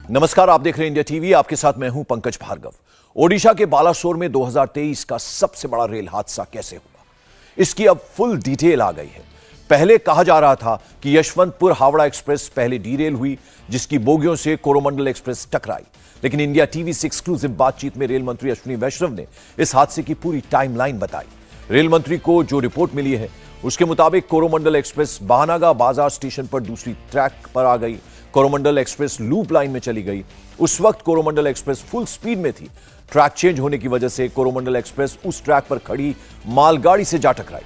नमस्कार, आप देख रहे हैं इंडिया टीवी। आपके साथ मैं हूं पंकज भार्गव। ओडिशा के बालासोर में 2023 का सबसे बड़ा रेल हादसा कैसे हुआ, इसकी अब फुल डिटेल आ गई है। पहले कहा जा रहा था कि यशवंतपुर हावड़ा एक्सप्रेस पहले डीरेल हुई, जिसकी बोगियों से कोरोमंडल एक्सप्रेस टकराई। लेकिन इंडिया टीवी से एक्सक्लूसिव बातचीत में रेल मंत्री अश्विनी वैष्णव ने इस हादसे की पूरी टाइमलाइन बताई। रेल मंत्री को जो रिपोर्ट मिली है उसके मुताबिक कोरोमंडल एक्सप्रेस बहानागा बाजार स्टेशन पर दूसरी ट्रैक पर आ गई। कोरोमंडल एक्सप्रेस लूप लाइन में चली गई। उस वक्त कोरोमंडल एक्सप्रेस फुल स्पीड में थी। ट्रैक चेंज होने की वजह से कोरोमंडल एक्सप्रेस उस ट्रैक पर खड़ी मालगाड़ी से जा टकराई।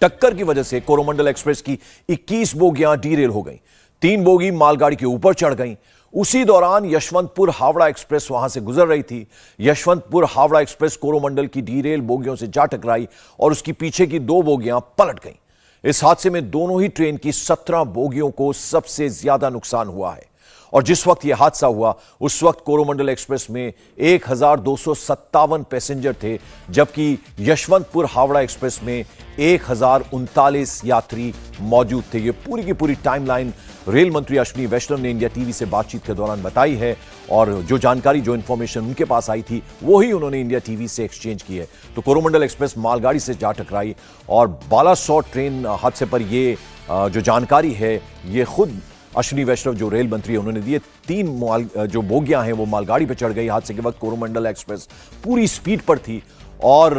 टक्कर की वजह से कोरोमंडल एक्सप्रेस की 21 बोगियां डीरेल हो गईं। 3 बोगी मालगाड़ी के ऊपर चढ़ गईं। उसी दौरान यशवंतपुर हावड़ा एक्सप्रेस वहां से गुजर रही थी। यशवंतपुर हावड़ा एक्सप्रेस कोरोमंडल की डीरेल बोगियों से जा टकराई और उसकी पीछे की 2 बोगियां पलट गईं। इस हादसे में दोनों ही ट्रेन की 17 बोगियों को सबसे ज्यादा नुकसान हुआ है। और जिस वक्त यह हादसा हुआ उस वक्त कोरोमंडल एक्सप्रेस में 1257 पैसेंजर थे, जबकि यशवंतपुर हावड़ा एक्सप्रेस में 1039 यात्री मौजूद थे। ये पूरी की पूरी टाइमलाइन रेल मंत्री अश्विनी वैष्णव ने इंडिया टीवी से बातचीत के दौरान बताई है और जो जानकारी, जो इंफॉर्मेशन उनके पास आई थी वो ही उन्होंने इंडिया टीवी से एक्सचेंज की है। तो कोरोमंडल एक्सप्रेस मालगाड़ी से जा टकराई और बालासोर ट्रेन हादसे पर ये जो जानकारी है ये खुद अश्विनी वैष्णव जो रेल मंत्री है उन्होंने दिए। 3 जो बोगियां हैं वो मालगाड़ी पर चढ़ गई। हादसे के वक्त कोरोमंडल एक्सप्रेस पूरी स्पीड पर थी और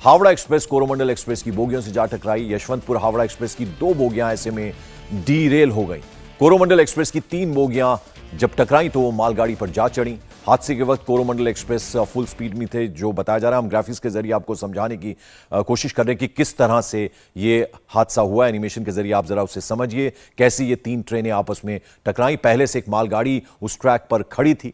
हावड़ा एक्सप्रेस कोरोमंडल एक्सप्रेस की बोगियों से जा टकराई। यशवंतपुर हावड़ा एक्सप्रेस की 2 बोगियां ऐसे में डीरेल हो गई। कोरोमंडल एक्सप्रेस की 3 बोगियां जब टकराई तो वो मालगाड़ी पर जा चढ़ी। हादसे के वक्त कोरोमंडल एक्सप्रेस फुल स्पीड में थे, जो बताया जा रहा है। हम ग्राफिक्स के जरिए आपको समझाने की कोशिश कर रहे हैं कि किस तरह से ये हादसा हुआ। एनिमेशन के जरिए आप जरा उसे समझिए कैसे ये 3 ट्रेनें आपस में टकराई। पहले से एक मालगाड़ी उस ट्रैक पर खड़ी थी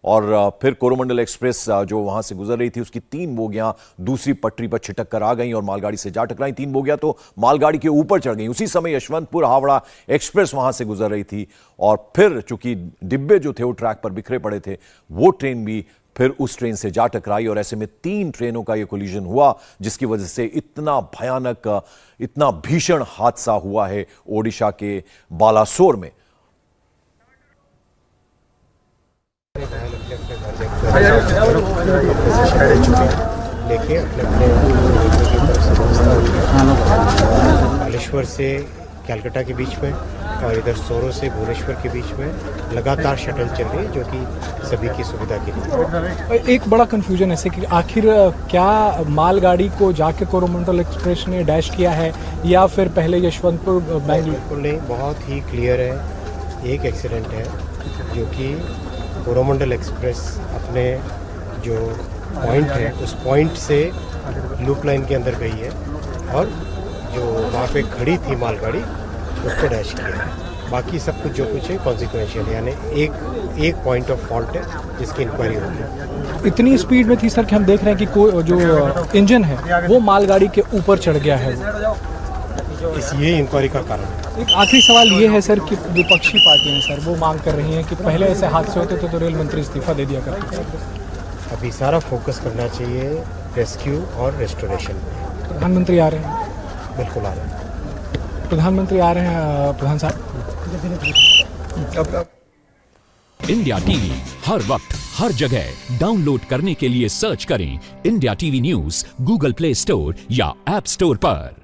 और फिर कोरोमंडल एक्सप्रेस जो वहां से गुजर रही थी उसकी 3 बोगियां दूसरी पटरी पर छिटक कर आ गईं और मालगाड़ी से जा टकराई। 3 बोगियां तो मालगाड़ी के ऊपर चढ़ गईं। उसी समय यशवंतपुर हावड़ा एक्सप्रेस वहां से गुजर रही थी और फिर चूंकि डिब्बे जो थे वो ट्रैक पर बिखरे पड़े थे, वो ट्रेन भी फिर उस ट्रेन से जा टकराई और ऐसे में 3 ट्रेनों का यह कोलिजन हुआ, जिसकी वजह से इतना भयानक, इतना भीषण हादसा हुआ है ओडिशा के बालासोर में। लेके अपने बालेश्वर से कलकत्ता के बीच में और इधर सोरो से भुवनेश्वर के बीच में लगातार शटल चल रही है, जो कि सभी की सुविधा के लिए। एक बड़ा कंफ्यूजन ऐसे कि आखिर क्या मालगाड़ी को जाके कोरोमंडल एक्सप्रेस ने डैश किया है या फिर पहले यशवंतपुर बिल्कुल नहीं, बहुत ही क्लियर है। एक एक्सीडेंट है जो कि कोरोमंडल एक्सप्रेस अपने जो पॉइंट है उस पॉइंट से लूप लाइन के अंदर गई है और जो वहाँ पे खड़ी थी मालगाड़ी उसको डैश किया है। बाकी सब कुछ जो कुछ है कॉन्सिक्वेंशियल, यानी एक पॉइंट ऑफ फॉल्ट है जिसकी इंक्वायरी होगी। इतनी स्पीड में थी सर कि हम देख रहे हैं कि जो इंजन है वो मालगाड़ी के ऊपर चढ़ गया है। ये इंक्वायरी का कारण है। एक आखिरी सवाल ये है सर कि विपक्षी पार्टियां सर वो मांग कर रही हैं कि पहले ऐसे हादसे होते थे तो रेल मंत्री इस्तीफा दे दिया करते थे। अभी सारा फोकस करना चाहिए रेस्क्यू और रेस्टोरेशन। प्रधानमंत्री आ रहे हैं? बिल्कुल आ रहे हैं। प्रधानमंत्री आ रहे हैं प्रधान साहब। इंडिया टीवी हर वक्त हर जगह डाउनलोड करने के लिए सर्च करें India TV news Google play store या ऐप स्टोर पर।